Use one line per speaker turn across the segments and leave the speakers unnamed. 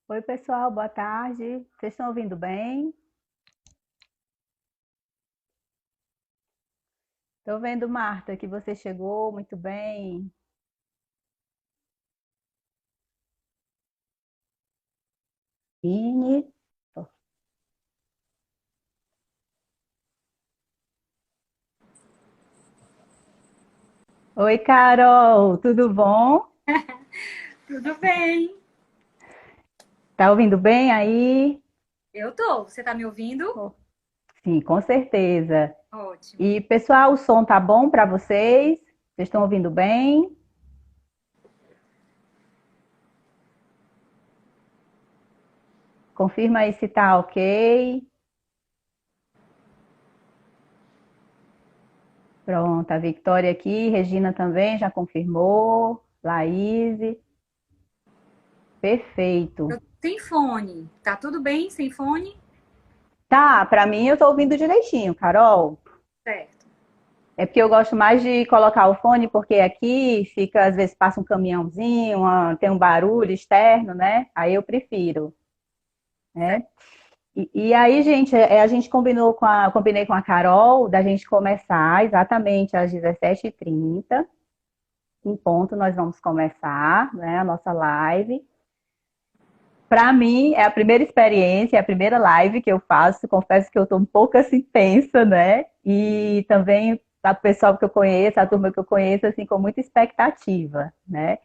Oi, pessoal, boa tarde. Vocês estão ouvindo bem? Estou vendo, Marta, que você chegou muito bem. Ine. Oi, Carol, tudo bom?
Tudo bem?
Tá ouvindo bem aí?
Eu tô. Você tá me ouvindo?
Oh, sim, com certeza.
Ótimo.
E, pessoal, o som tá bom para vocês? Vocês estão ouvindo bem? Confirma aí se tá ok. Pronto, a Victoria aqui, Regina também já confirmou. Laís, perfeito.
Eu tenho fone. Tá tudo bem sem fone?
Tá, para mim eu tô ouvindo direitinho, Carol.
Certo.
É porque eu gosto mais de colocar o fone, porque aqui fica, às vezes passa um caminhãozinho, tem um barulho externo, né? Aí eu prefiro,
Certo.
né? E aí, gente, a gente combinei com a Carol da gente começar exatamente às 17h30, em ponto nós vamos começar, né, a nossa live. Para mim, é a primeira experiência, é a primeira live que eu faço. Confesso que eu estou um pouco assim tensa, né? E também a pessoal que eu conheço, a turma que eu conheço, assim, com muita expectativa, né?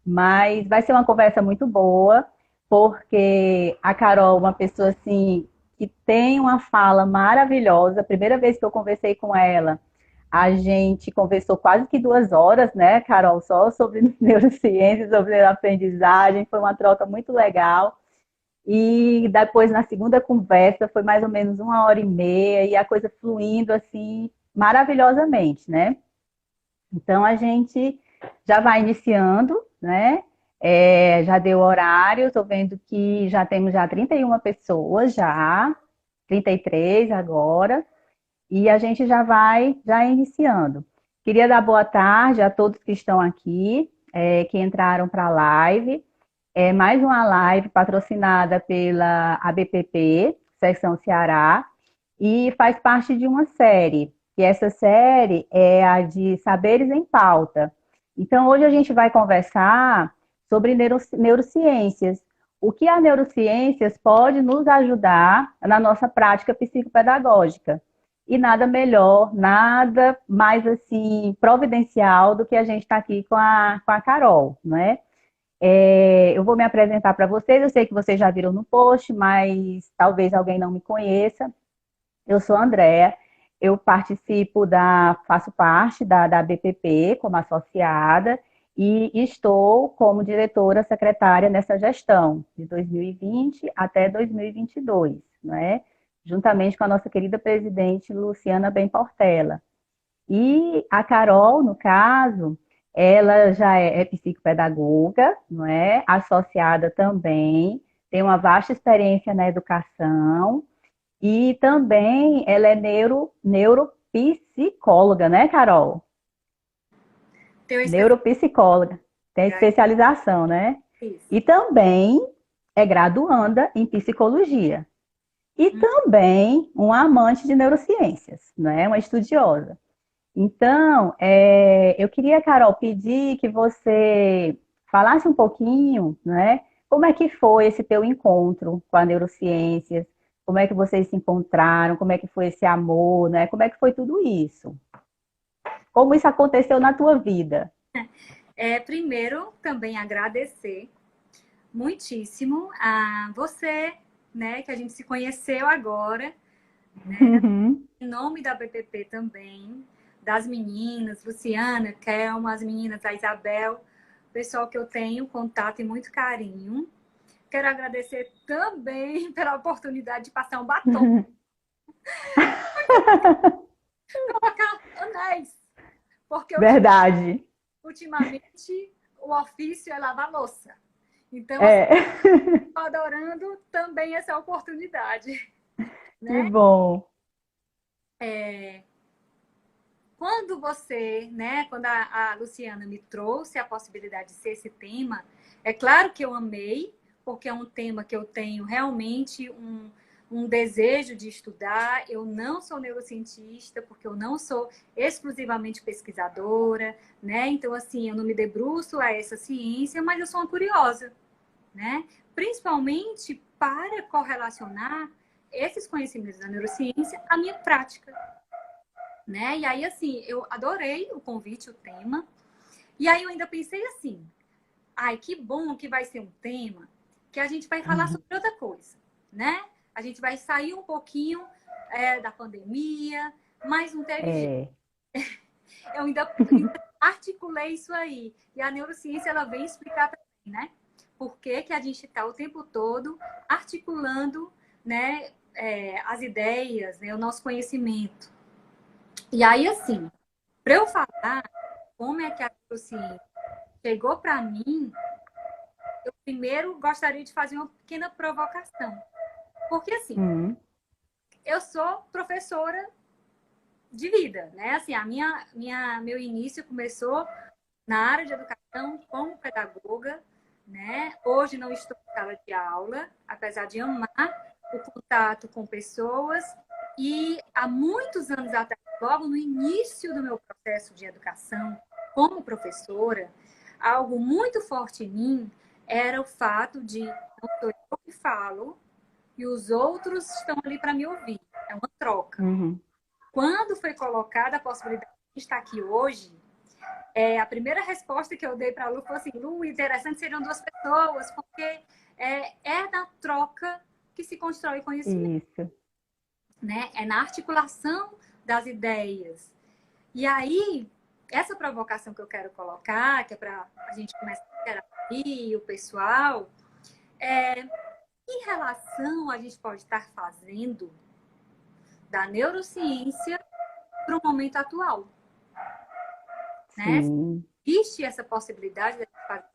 Mas vai ser uma conversa muito boa, porque a Carol, uma pessoa assim, que tem uma fala maravilhosa. A primeira vez que eu conversei com ela, a gente conversou quase que 2 horas, né, Carol, só sobre neurociência, sobre aprendizagem. Foi uma troca muito legal. E depois, na segunda conversa, foi mais ou menos 1h30 e a coisa fluindo assim maravilhosamente, né? Então a gente já vai iniciando, né? Já deu horário, estou vendo que já temos já 31 pessoas, já 33 agora, e a gente já vai já iniciando. Queria dar boa tarde a todos que estão aqui, que entraram para a live. É mais uma live patrocinada pela ABPP, Seção Ceará, e faz parte de uma série. E essa série é a de Saberes em Pauta. Então, hoje a gente vai conversar sobre neurociências. O que a neurociências pode nos ajudar na nossa prática psicopedagógica. E nada melhor, nada mais assim providencial do que a gente está aqui com a Carol, não é? Eu vou me apresentar para vocês. Eu sei que vocês já viram no post, mas talvez alguém não me conheça. Eu sou a Andréa. Eu faço parte da BPP como associada e estou como diretora secretária nessa gestão de 2020 até 2022, né? Juntamente com a nossa querida presidente Luciana Ben Portela. E a Carol, no caso, ela já é psicopedagoga, não é? Associada também, tem uma vasta experiência na educação e também ela é neuropsicóloga, né, Carol?
Tenho
Neuropsicóloga, tem
especialidade.
especialização, né?
Isso.
E também é graduanda em psicologia. E também uma amante de neurociências, né? Uma estudiosa. Então, eu queria, Carol, pedir que você falasse um pouquinho, né? Como é que foi esse teu encontro com a neurociências? Como é que vocês se encontraram? Como é que foi esse amor, né? Como é que foi tudo isso? Como isso aconteceu na tua vida?
Primeiro, também agradecer muitíssimo a você, né, que a gente se conheceu agora,
Uhum.
em nome da BPP também, das meninas, Luciana, Kelma, as meninas, a Isabel, pessoal que eu tenho contato e muito carinho. Quero agradecer também pela oportunidade de passar um batom, colocar anéis, porque
Verdade.
ultimamente o ofício é lavar louça. Então, assim,
É,
tô adorando também essa oportunidade,
que
né?
bom.
Quando você, né, quando a Luciana me trouxe a possibilidade de ser esse tema, é claro que eu amei, porque é um tema que eu tenho realmente um desejo de estudar. Eu não sou neurocientista, porque eu não sou exclusivamente pesquisadora, né? Então, assim, eu não me debruço a essa ciência, mas eu sou uma curiosa, né? Principalmente para correlacionar esses conhecimentos da neurociência à minha prática, né? E aí, assim, eu adorei o convite, o tema. E aí eu ainda pensei assim, ai, que bom que vai ser um tema que a gente vai falar sobre outra coisa, né? A gente vai sair um pouquinho da pandemia, mas não teve jeito.
É,
Eu ainda articulei isso aí. E a neurociência, ela vem explicar também, né? Por que que a gente está o tempo todo articulando, né, as ideias, né, o nosso conhecimento. E aí, assim, para eu falar como é que a neurociência chegou para mim, eu primeiro gostaria de fazer uma pequena provocação. Porque, assim, eu sou professora de vida, né? Assim, meu início começou na área de educação como pedagoga, né? Hoje não estou em sala de aula, apesar de amar o contato com pessoas. E há muitos anos atrás, logo no início do meu processo de educação como professora, algo muito forte em mim era o fato de não sou eu que falo e os outros estão ali para me ouvir. É uma troca.
uhum.
Quando foi colocada a possibilidade de estar aqui hoje, a primeira resposta que eu dei para a Lu foi assim, Lu, interessante seriam duas pessoas, porque é na troca que se constrói conhecimento,
Isso.
né? É na articulação das ideias. E aí, essa provocação que eu quero colocar, que é para a gente começar a interagir, o pessoal, que relação a gente pode estar fazendo da neurociência para o momento atual, né?
Sim.
Existe essa possibilidade de fazer,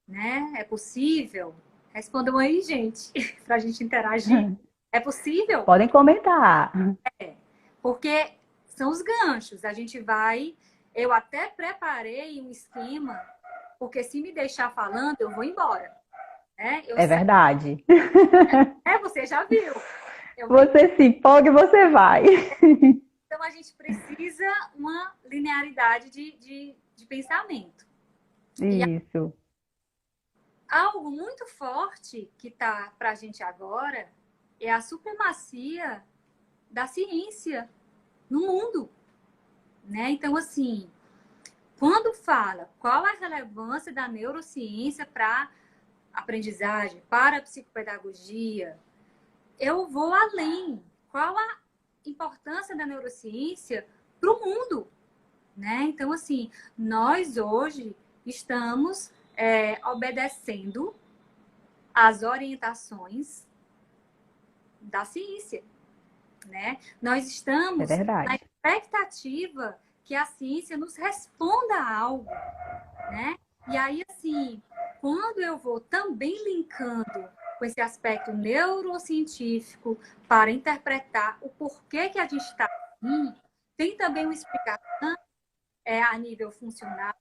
né? É possível? Respondam aí, gente, para a gente interagir. É possível?
Podem comentar.
Porque são os ganchos. A gente vai. Eu até preparei um esquema, porque se me deixar falando, eu vou embora. Né?
É verdade.
Você já viu.
Você se empolga e você vai.
Então, a gente precisa uma linearidade de pensamento. E
Isso.
algo muito forte que está para a gente agora é a supremacia da ciência no mundo. Né? Então, assim, quando fala qual a relevância da neurociência para a aprendizagem, para a psicopedagogia, eu vou além. Qual a importância da neurociência para o mundo? Né? Então, assim, nós hoje estamos obedecendo às orientações da ciência. Né? Nós
É
estamos na
verdade.
expectativa que a ciência nos responda a algo. Né? E aí, assim, quando eu vou também linkando com esse aspecto neurocientífico para interpretar o porquê que a gente está assim, tem também uma explicação a nível funcional,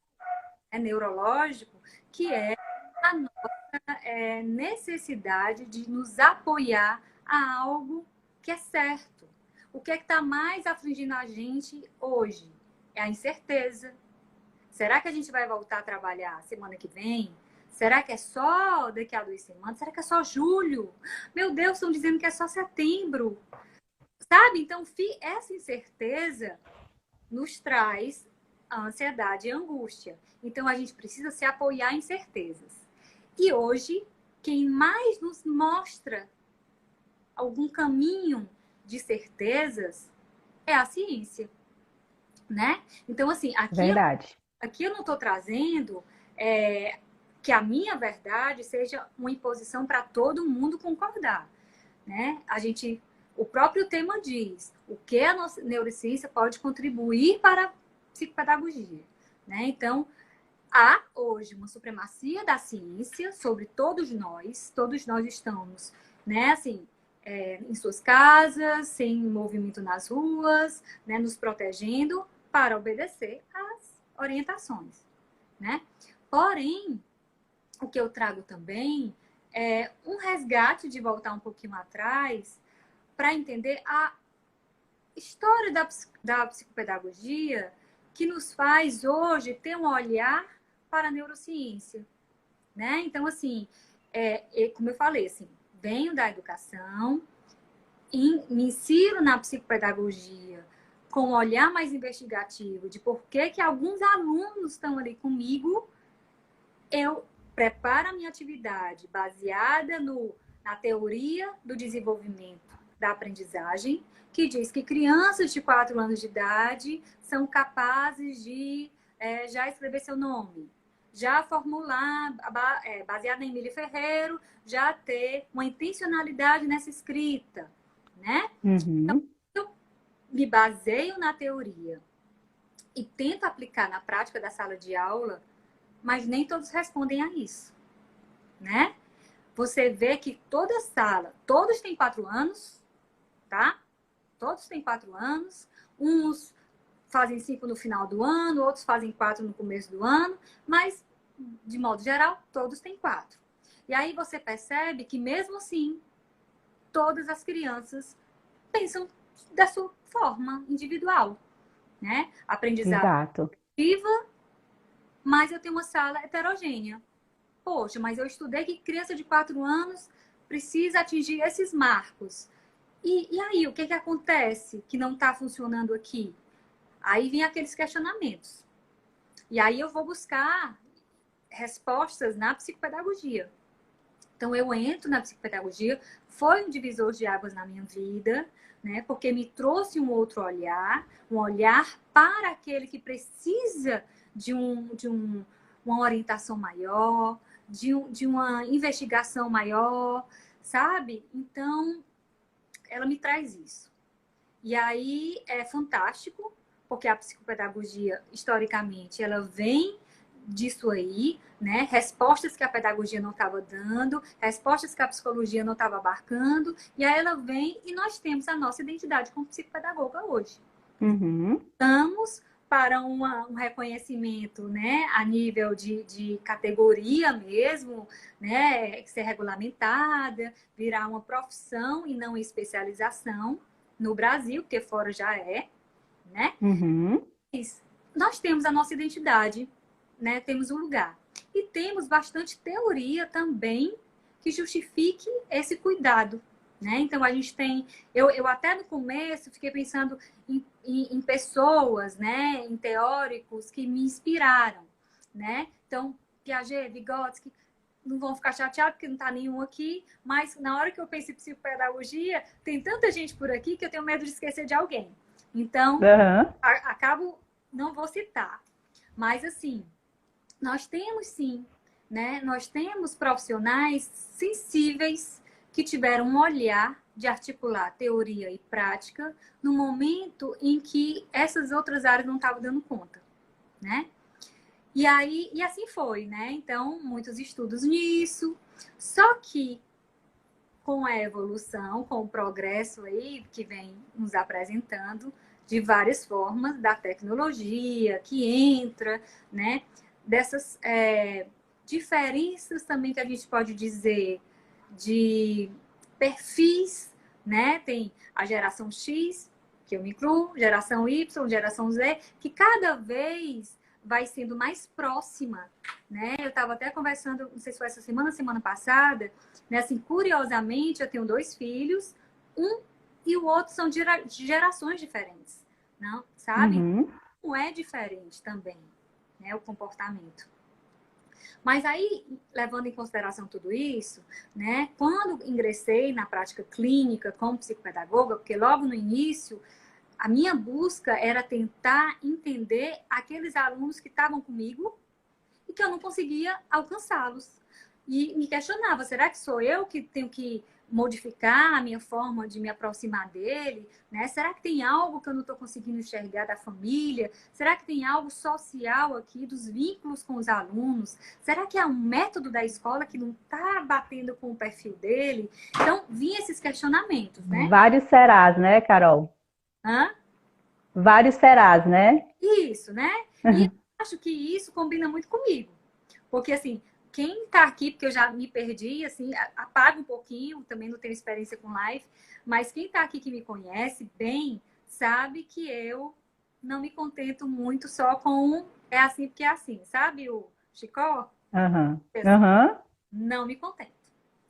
neurológico, que é a nossa necessidade de nos apoiar a algo que é certo. O que é que está mais afligindo a gente hoje? É a incerteza. Será que a gente vai voltar a trabalhar semana que vem? Será que é só daqui a 2 semanas? Será que é só julho? Meu Deus, estão dizendo que é só setembro. Sabe? Então, essa incerteza nos traz a ansiedade e a angústia. Então, a gente precisa se apoiar em certezas. E hoje, quem mais nos mostra algum caminho de certezas é a ciência, né? Então, assim,
Verdade.
aqui eu não estou trazendo que a minha verdade seja uma imposição para todo mundo concordar, né? O próprio tema diz o que a nossa neurociência pode contribuir para a psicopedagogia, né? Então, há hoje uma supremacia da ciência sobre todos nós estamos, né? Assim, em suas casas, sem movimento nas ruas, né? Nos protegendo para obedecer às orientações, né? Porém, o que eu trago também é um resgate de voltar um pouquinho atrás para entender a história da psicopedagogia que nos faz hoje ter um olhar para a neurociência, né? Então, assim, como eu falei, assim, venho da educação, me insiro na psicopedagogia com um olhar mais investigativo de por que alguns alunos estão ali comigo, eu preparo a minha atividade baseada na teoria do desenvolvimento da aprendizagem, que diz que crianças de 4 anos de idade são capazes de já escrever seu nome, já formular, baseado em Emílio Ferreiro, já ter uma intencionalidade nessa escrita, né? Então,
Uhum.
eu me baseio na teoria e tento aplicar na prática da sala de aula, mas nem todos respondem a isso, né? Você vê que toda sala, todos têm 4 anos, tá? Todos têm 4 anos. Uns fazem 5 no final do ano, outros fazem 4 no começo do ano, mas, de modo geral, todos têm 4. E aí você percebe que, mesmo assim, todas as crianças pensam da sua forma individual, né? Aprendizado
Exato.
ativa, mas eu tenho uma sala heterogênea. Poxa, mas eu estudei que criança de 4 anos precisa atingir esses marcos. E aí, o que acontece que não está funcionando aqui? Aí vem aqueles questionamentos. E aí eu vou buscar respostas na psicopedagogia. Então, eu entro na psicopedagogia, foi um divisor de águas na minha vida, né? Porque me trouxe um outro olhar, um olhar para aquele que precisa de uma orientação maior, de uma investigação maior, sabe? Então, ela me traz isso. E aí é fantástico, porque a psicopedagogia, historicamente, ela vem disso aí, né? Respostas que a pedagogia não estava dando, respostas que a psicologia não estava abarcando, e aí ela vem e nós temos a nossa identidade como psicopedagoga hoje.
Uhum.
Estamos para um reconhecimento, né, a nível de categoria mesmo, né, ser regulamentada, virar uma profissão e não especialização no Brasil, porque fora já é, né?
Uhum.
Mas nós temos a nossa identidade, né? Temos um lugar. E temos bastante teoria também que justifique esse cuidado, né? Então, a gente tem... Eu até no começo fiquei pensando em pessoas, né? Em teóricos que me inspiraram, né? Então, Piaget, Vygotsky, não vão ficar chateados porque não está nenhum aqui, mas na hora que eu penso em psicopedagogia, tem tanta gente por aqui que eu tenho medo de esquecer de alguém. Então,
Uhum.
acabo, não vou citar. Mas, assim, nós temos sim, né? Nós temos profissionais sensíveis que tiveram um olhar de articular teoria e prática no momento em que essas outras áreas não estavam dando conta, né? E aí, e assim foi, né? Então, muitos estudos nisso. Só que com a evolução, com o progresso aí que vem nos apresentando de várias formas da tecnologia que entra, né? Dessas diferenças também que a gente pode dizer de perfis, né? Tem a geração X, que eu me incluo, geração Y, geração Z, que cada vez vai sendo mais próxima, né? Eu estava até conversando, não sei se foi essa semana, semana passada, né? Assim, curiosamente, eu tenho 2 filhos, um e o outro são de gerações diferentes, não? Sabe?
Uhum.
Não é diferente também, né? O comportamento. Mas aí, levando em consideração tudo isso, né? Quando ingressei na prática clínica como psicopedagoga, porque logo no início a minha busca era tentar entender aqueles alunos que estavam comigo e que eu não conseguia alcançá-los. E me questionava, será que sou eu que tenho que modificar a minha forma de me aproximar dele? Né? Será que tem algo que eu não estou conseguindo enxergar da família? Será que tem algo social aqui, dos vínculos com os alunos? Será que é um método da escola que não está batendo com o perfil dele? Então, vinha esses questionamentos, né?
Vários serás, né, Carol?
Hã?
Vários serás, né?
Isso, né? E acho que isso combina muito comigo. Porque, assim, quem está aqui, porque eu já me perdi, assim, apaga um pouquinho, também não tenho experiência com live, mas quem está aqui que me conhece bem, sabe que eu não me contento muito só com é assim porque é assim, sabe o Chicó?
Aham. Aham.
Não me contento,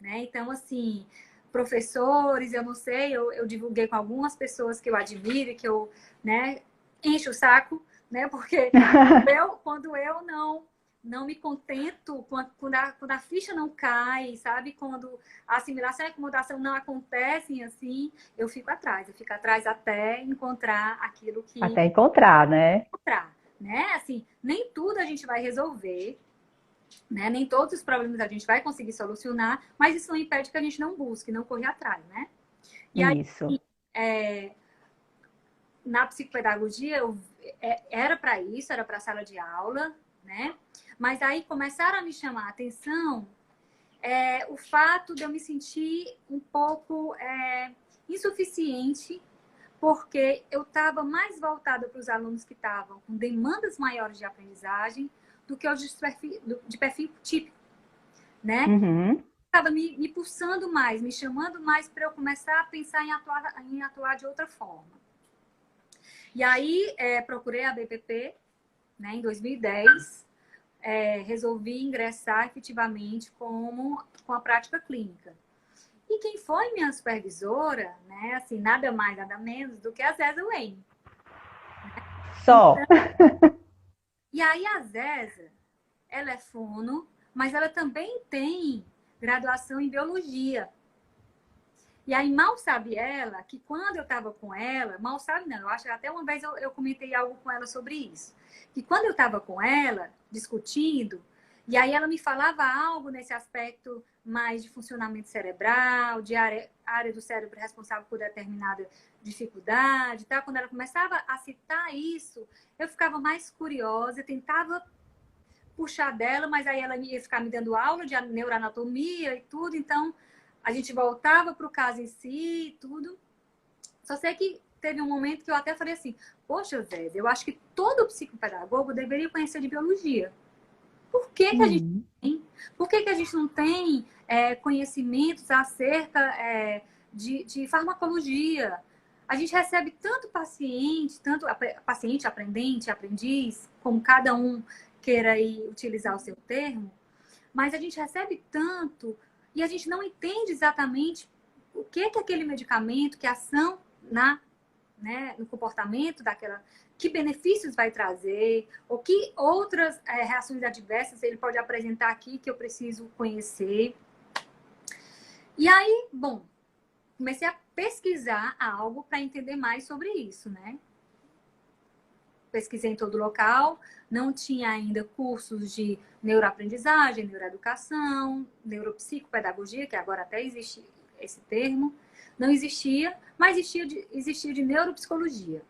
né? Então, assim, professores, eu não sei, eu divulguei com algumas pessoas que eu admiro e que eu, né, encho o saco, né? Porque quando eu não me contento, quando a ficha não cai, sabe? Quando a assimilação e a acomodação não acontecem assim, eu fico atrás até encontrar aquilo que
Até encontrar, né?
encontrar, né? Assim, nem tudo a gente vai resolver, né? Nem todos os problemas a gente vai conseguir solucionar, mas isso não impede que a gente não busque, não corra atrás, né? E aí,
Isso.
é, na psicopedagogia, era para isso, era para sala de aula, né? Mas aí começaram a me chamar a atenção o fato de eu me sentir um pouco insuficiente, porque eu estava mais voltada para os alunos que estavam com demandas maiores de aprendizagem do que os de perfil típico, né?
Uhum.
Estava me pulsando mais, me chamando mais para eu começar a pensar em atuar de outra forma. E aí, procurei a BPP, né, em 2010, resolvi ingressar efetivamente com a prática clínica. E quem foi minha supervisora, né, assim, nada mais, nada menos do que a Zéza Wayne.
Só.
E aí a Zéza, ela é fono, mas ela também tem graduação em biologia. E aí mal sabe ela que quando eu estava com ela, mal sabe não, eu acho que até uma vez eu comentei algo com ela sobre isso. Que quando eu estava com ela, discutindo, e aí ela me falava algo nesse aspecto mais de funcionamento cerebral, de área do cérebro responsável por determinada dificuldade, tá? Quando ela começava a citar isso, eu ficava mais curiosa, tentava puxar dela, mas aí ela ia ficar me dando aula de neuroanatomia e tudo, então a gente voltava para o caso em si e tudo. Só sei que teve um momento que eu até falei assim, poxa, Zé, eu acho que todo psicopedagogo deveria conhecer de biologia. Por que, que a gente
Uhum.
tem? Por que, que a gente não tem conhecimentos acerca de farmacologia? A gente recebe tanto paciente, aprendente, aprendiz, como cada um queira aí utilizar o seu termo, mas a gente recebe tanto e a gente não entende exatamente o que é aquele medicamento, que ação no comportamento daquela, que benefícios vai trazer, ou que outras reações adversas ele pode apresentar aqui que eu preciso conhecer. E aí, bom, comecei a pesquisar algo para entender mais sobre isso, né? Pesquisei em todo local, não tinha ainda cursos de neuroaprendizagem, neuroeducação, neuropsicopedagogia, que agora até existe esse termo, não existia, mas existia de neuropsicologia,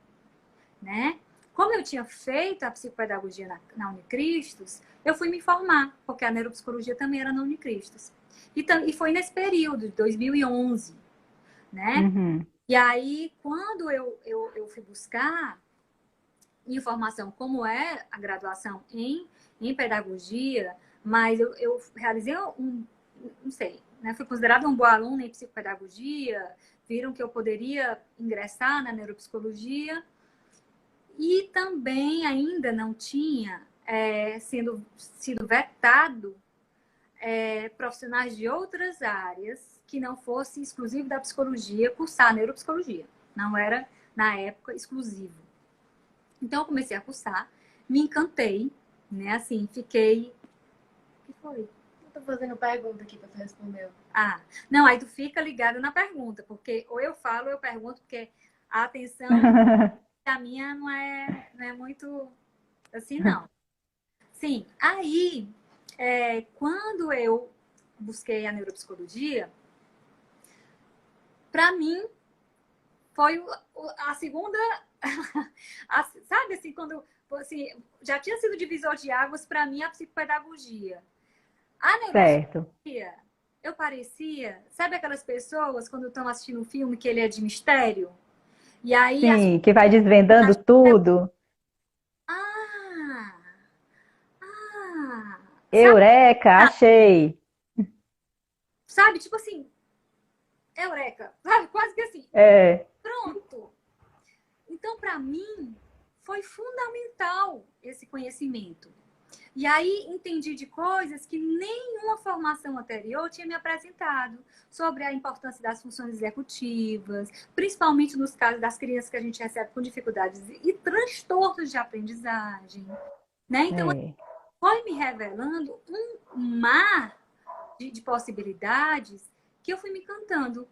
né? Como eu tinha feito a psicopedagogia na Unicristos, eu fui me formar, porque a neuropsicologia também era na Unicristos. E foi nesse período, de 2011, né?
Uhum.
E aí, quando eu fui buscar informação como é a graduação em pedagogia, mas eu realizei não sei, né? Fui considerada um bom aluno em psicopedagogia, viram que eu poderia ingressar na neuropsicologia e também ainda não tinha sido vetado profissionais de outras áreas que não fosse exclusivo da psicologia cursar neuropsicologia. Não era, na época, exclusivo. Então, eu comecei a cursar, me encantei, né? Assim, fiquei... O que foi?
Eu tô fazendo pergunta aqui pra tu responder.
Ah, não, aí tu fica ligado na pergunta, porque ou eu falo ou eu pergunto, porque a atenção da minha não é muito assim, não. Sim, aí, quando eu busquei a neuropsicologia, para mim, foi a segunda... sabe, assim, quando... Assim, já tinha sido divisor de águas para mim a psicopedagogia. A
Certo.
neuropsicologia, eu parecia... Sabe aquelas pessoas, quando estão assistindo um filme que ele é de mistério? E aí as
Sim, que vai desvendando
personagens...
tudo.
Ah! Ah!
Eureka, achei.
Sabe? Tipo assim, eureka. Sabe? Quase que assim.
É,
Pronto. Então, para mim, foi fundamental esse conhecimento. E aí entendi de coisas que nenhuma formação anterior tinha me apresentado sobre a importância das funções executivas, principalmente nos casos das crianças que a gente recebe com dificuldades e transtornos de aprendizagem, né? Então,
é.
foi me revelando um mar de possibilidades que eu fui me encantando,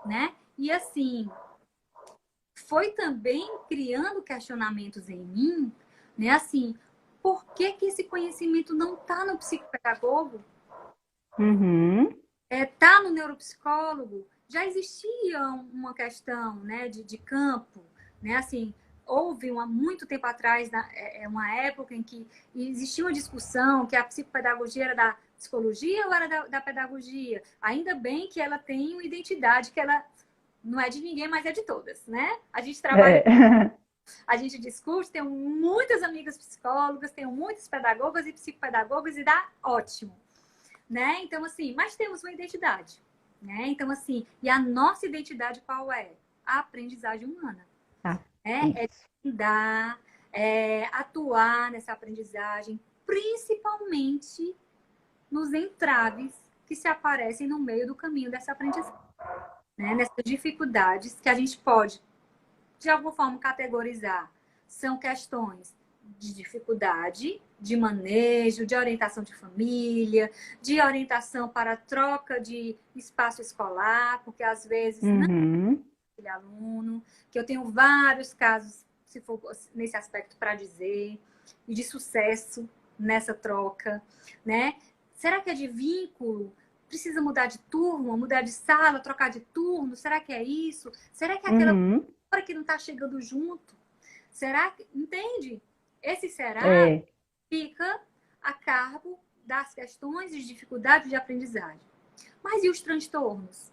né? E assim, foi também criando questionamentos em mim, né? Assim, por que que esse conhecimento não está no psicopedagogo?
Uhum,
Tá no neuropsicólogo? Já existia uma questão, né, de campo, né? Assim, houve muito tempo atrás, uma época em que existia uma discussão que a psicopedagogia era da psicologia ou era da pedagogia. Ainda bem que ela tem uma identidade, que ela não é de ninguém, mas é de todas, né? A gente trabalha,
é.
a gente discute, tenho muitas amigas psicólogas, tenho muitas pedagogas e psicopedagogas e dá ótimo, né? Então, assim, mas temos uma identidade, né? Então, assim, e a nossa identidade qual é? A aprendizagem humana.
Ah,
É
isso.
dar, atuar nessa aprendizagem, principalmente nos entraves que se aparecem no meio do caminho dessa aprendizagem, né? Nessas dificuldades que a gente pode, de alguma forma, categorizar. São questões de dificuldade, de manejo, de orientação de família, de orientação para troca de espaço escolar, porque às vezes não
Uhum,
é aluno, que eu tenho vários casos, se for nesse aspecto para dizer, e de sucesso nessa troca, né? Será que é de vínculo? Precisa mudar de turma, mudar de sala, trocar de turno? Será que é isso? Será que é aquela
uhum,
hora que não está chegando junto? Será que. Entende? Esse será
é.
fica a cargo das questões de dificuldade de aprendizagem. Mas e os transtornos?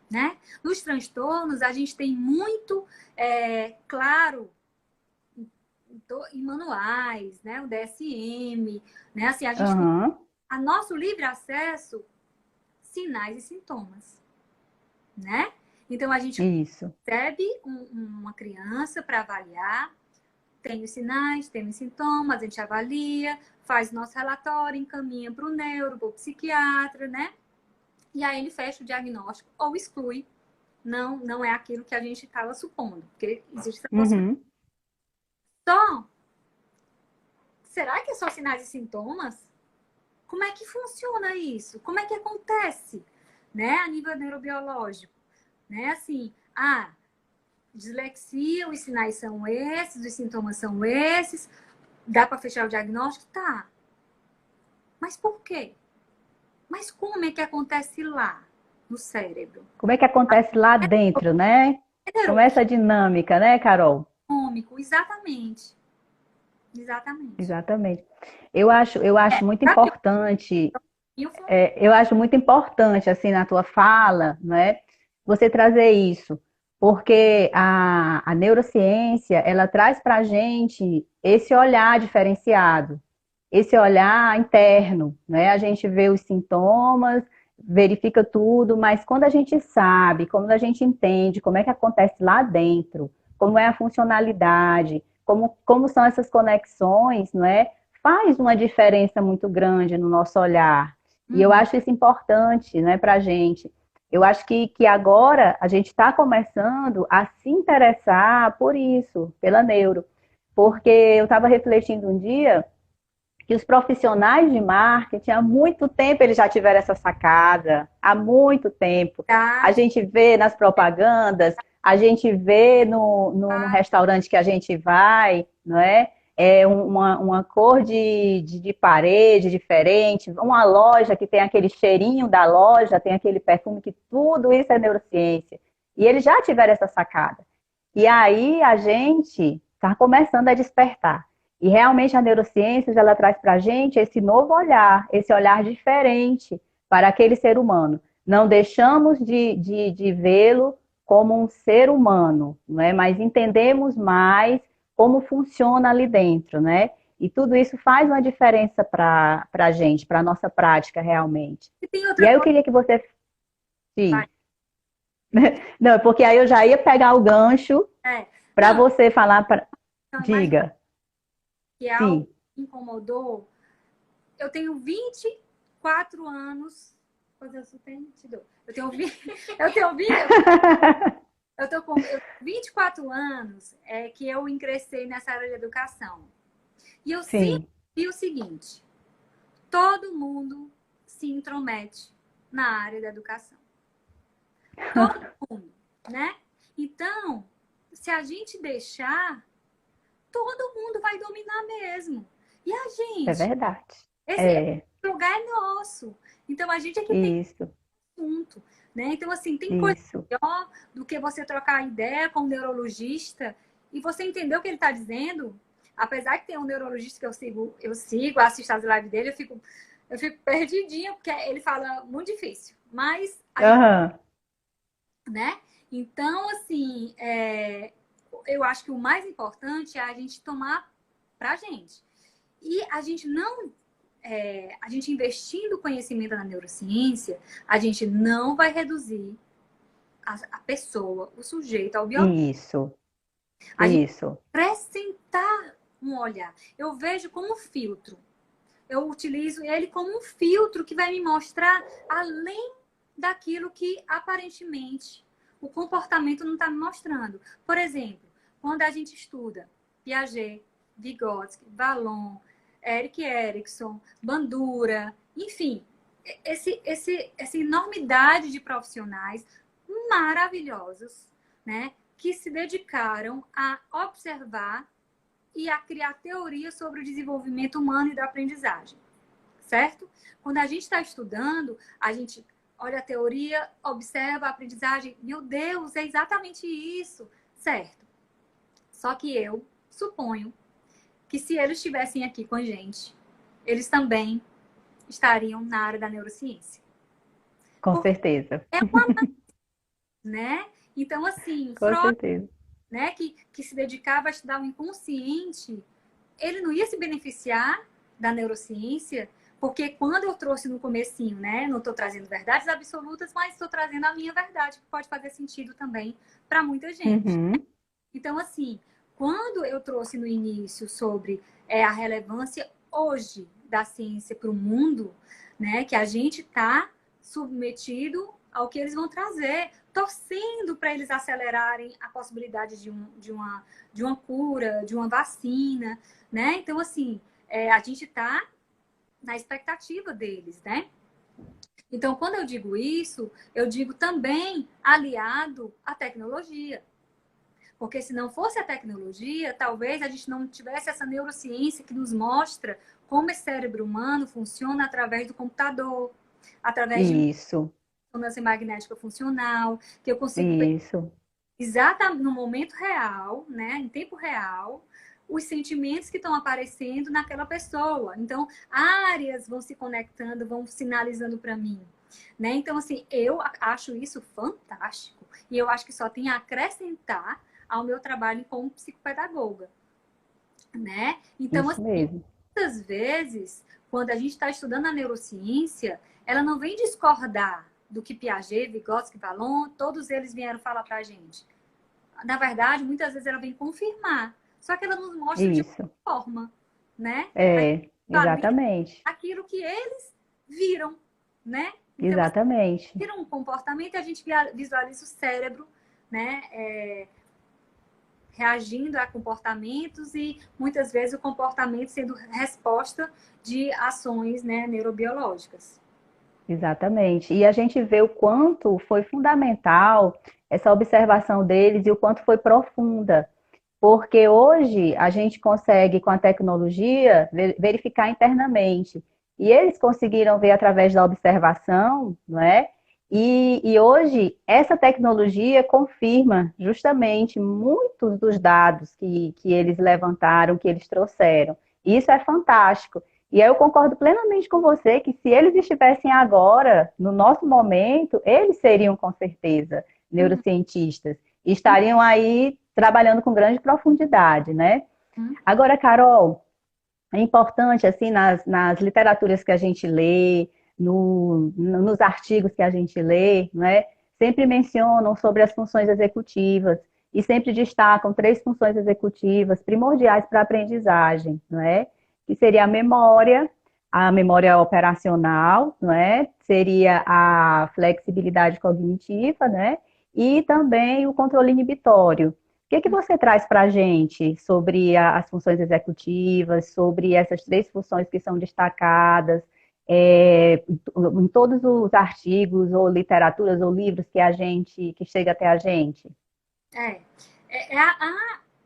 Né? Nos transtornos, a gente tem muito claro em manuais, né? O DSM, né? Assim, a gente tem
Aham,
a nosso livre acesso, sinais e sintomas, né? Então, a gente
isso.
recebe uma criança para avaliar, tem os sinais, tem os sintomas, a gente avalia, faz nosso relatório, encaminha para o neuro, para o psiquiatra, né? E aí ele fecha o diagnóstico ou exclui. Não é aquilo que a gente estava supondo, porque existe essa possibilidade.
Uhum.
Só, será que é só sinais e sintomas? Como é que funciona isso? Como é que acontece, né, a nível neurobiológico? Né, assim, dislexia, os sinais são esses, os sintomas são esses, dá para fechar o diagnóstico? Tá. Mas por quê? Mas como é que acontece lá, no cérebro?
Como é que acontece lá dentro, né? Como é essa dinâmica, né, Carol?
Neuronômico, exatamente. Exatamente.
Exatamente. Eu acho muito
Sabe
importante,
o que
eu acho muito importante, assim, na tua fala, né, você trazer isso, porque a neurociência, ela traz para a gente esse olhar diferenciado, esse olhar interno, né? A gente vê os sintomas, verifica tudo, mas quando a gente sabe, quando a gente entende como é que acontece lá dentro, como é a funcionalidade, como são essas conexões, não é? Faz uma diferença muito grande no nosso olhar. E eu
Uhum.
acho isso importante, né, para a gente. Eu acho que agora a gente está começando a se interessar por isso, pela neuro. Porque eu estava refletindo um dia que os profissionais de marketing, há muito tempo eles já tiveram essa sacada, há muito tempo. A
Tá,
gente vê nas propagandas, a gente vê no
tá.
restaurante que a gente vai, não é? É uma cor de parede diferente, uma loja que tem aquele cheirinho da loja, tem aquele perfume, que tudo isso é neurociência. E eles já tiveram essa sacada. E aí a gente está começando a despertar. E realmente a neurociência ela traz para a gente esse novo olhar, esse olhar diferente para aquele ser humano. Não deixamos de vê-lo como um ser humano, não é? Mas entendemos mais como funciona ali dentro, né? E tudo isso faz uma diferença para a gente, para a nossa prática realmente.
E tem
E
outra
aí eu
coisa,
queria que você...
vai,
Sim. Não, porque aí eu já ia pegar o gancho
é,
para
não,
você falar para...
não, mas
Diga.
que é algo
Sim.
que me incomodou. Eu tenho 24 anos. Quantos anos eu tenho? 22. Eu tenho 20, eu tenho 20, eu 24 anos que eu ingressei nessa área de educação. E eu sempre
Sim.
vi o seguinte: todo mundo se intromete na área da educação. Todo mundo, né? Então, se a gente deixar, todo mundo vai dominar mesmo. E a
É
gente?
verdade.
Esse
É,
lugar é nosso. Então, a gente é que tem
isso,
assunto, né? Então, assim, tem coisa
isso.
melhor do que você trocar ideia com um neurologista e você entender o que ele está dizendo. Apesar que tem um neurologista que eu sigo, assisto as lives dele, eu fico perdidinha, porque ele fala muito difícil. Mas a gente,
Aham.
né? Então, assim, eu acho que o mais importante é a gente tomar pra gente. E a gente não a gente investindo conhecimento na neurociência, a gente não vai reduzir a pessoa, o sujeito ao biológico.
Isso,
A gente
isso.
acrescentar um olhar. Eu vejo como filtro. Eu utilizo ele como um filtro que vai me mostrar além daquilo que aparentemente o comportamento não está me mostrando. Por exemplo, quando a gente estuda Piaget, Vygotsky, Vallon, Erik Erikson, Bandura, enfim, essa enormidade de profissionais maravilhosos, né, que se dedicaram a observar e a criar teorias sobre o desenvolvimento humano e da aprendizagem, certo? Quando a gente está estudando, a gente olha a teoria, observa a aprendizagem, meu Deus, é exatamente isso, certo? Só que eu suponho que se eles estivessem aqui com a gente, eles também estariam na área da neurociência.
Com
Porque
certeza.
é uma, né? Então, assim,
Com
Freud,
certeza.
né, que se dedicava a estudar o inconsciente, ele não ia se beneficiar da neurociência, porque quando eu trouxe no comecinho, né, não estou trazendo verdades absolutas, mas estou trazendo a minha verdade, que pode fazer sentido também para muita gente.
Uhum.
Então, assim, quando eu trouxe no início sobre a relevância hoje da ciência para o mundo, né, que a gente está submetido ao que eles vão trazer, torcendo para eles acelerarem a possibilidade de uma cura, de uma vacina, né? Então, assim, a gente está na expectativa deles, né? Então, quando eu digo isso, eu digo também aliado à tecnologia. Porque se não fosse a tecnologia, talvez a gente não tivesse essa neurociência que nos mostra como esse cérebro humano funciona através do computador, através de
Isso,
ressonância magnética funcional, que eu consigo
isso.
exatamente no momento real, né, em tempo real, os sentimentos que estão aparecendo naquela pessoa. Então, áreas vão se conectando, vão sinalizando para mim, né? Então, assim, eu acho isso fantástico e eu acho que só tem a acrescentar ao meu trabalho como psicopedagoga, né? Então,
Isso
assim,
mesmo.
muitas vezes, quando a gente está estudando a neurociência, ela não vem discordar do que Piaget, Vygotsky, Vallon, todos eles vieram falar para a gente. Na verdade, muitas vezes ela vem confirmar, só que ela nos mostra de
Isso.
uma forma, né?
É,
Valida
exatamente.
aquilo que eles viram, né? Então, assim,
Exatamente.
viram um comportamento e a gente visualiza o cérebro, né? Reagindo a comportamentos e muitas vezes o comportamento sendo resposta de ações, né, neurobiológicas.
Exatamente. E a gente vê o quanto foi fundamental essa observação deles e o quanto foi profunda. Porque hoje a gente consegue, com a tecnologia, verificar internamente. E eles conseguiram ver através da observação, não é? E hoje essa tecnologia confirma justamente muitos dos dados que eles levantaram, que eles trouxeram. E isso é fantástico. E aí eu concordo plenamente com você que se eles estivessem agora, no nosso momento, eles seriam com certeza neurocientistas. E estariam aí trabalhando com grande profundidade, né?
Hum?
Agora, Carol, É importante, assim, nas literaturas que a gente lê, nos artigos que a gente lê, não é? Sempre mencionam sobre as funções executivas e sempre destacam três funções executivas primordiais para a aprendizagem, não é? Que seria a memória operacional, não é? Seria a flexibilidade cognitiva, né? E também o controle inibitório. O que você traz para a gente sobre as funções executivas, sobre essas três funções que são destacadas em todos os artigos ou literaturas ou livros que chega até a gente?
É,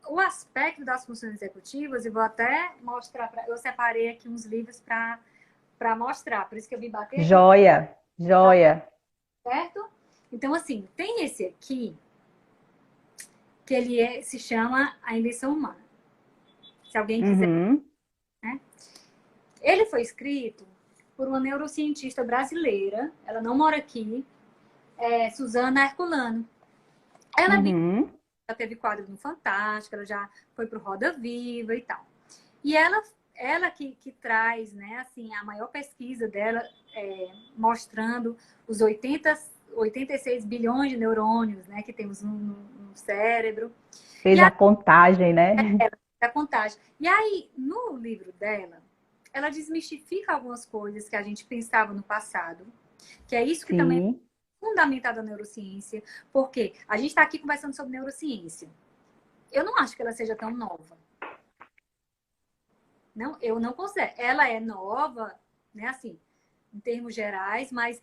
o aspecto das funções executivas, eu vou até mostrar, eu separei aqui uns livros para mostrar, por isso que eu vim bater aqui,
Joia, joia.
certo? Então, assim, tem esse aqui, que se chama A Invenção Humana. Se alguém quiser,
Uhum,
né? Ele foi escrito por uma neurocientista brasileira, ela não mora aqui, Suzana Herculano. Ela é
uhum.
já teve quadro no Fantástico, ela já foi pro Roda Viva e tal. E ela que traz, né, assim, a maior pesquisa dela mostrando os 86 bilhões de neurônios, né, que temos no cérebro. E
Fez a contagem, né?
a contagem. E aí, no livro dela, ela desmistifica algumas coisas que a gente pensava no passado, que é isso que também é
Sim,
fundamental da neurociência, porque a gente está aqui conversando sobre neurociência. Eu não acho que ela seja tão nova. Não, eu não considero. Ela é nova, né, assim, em termos gerais, mas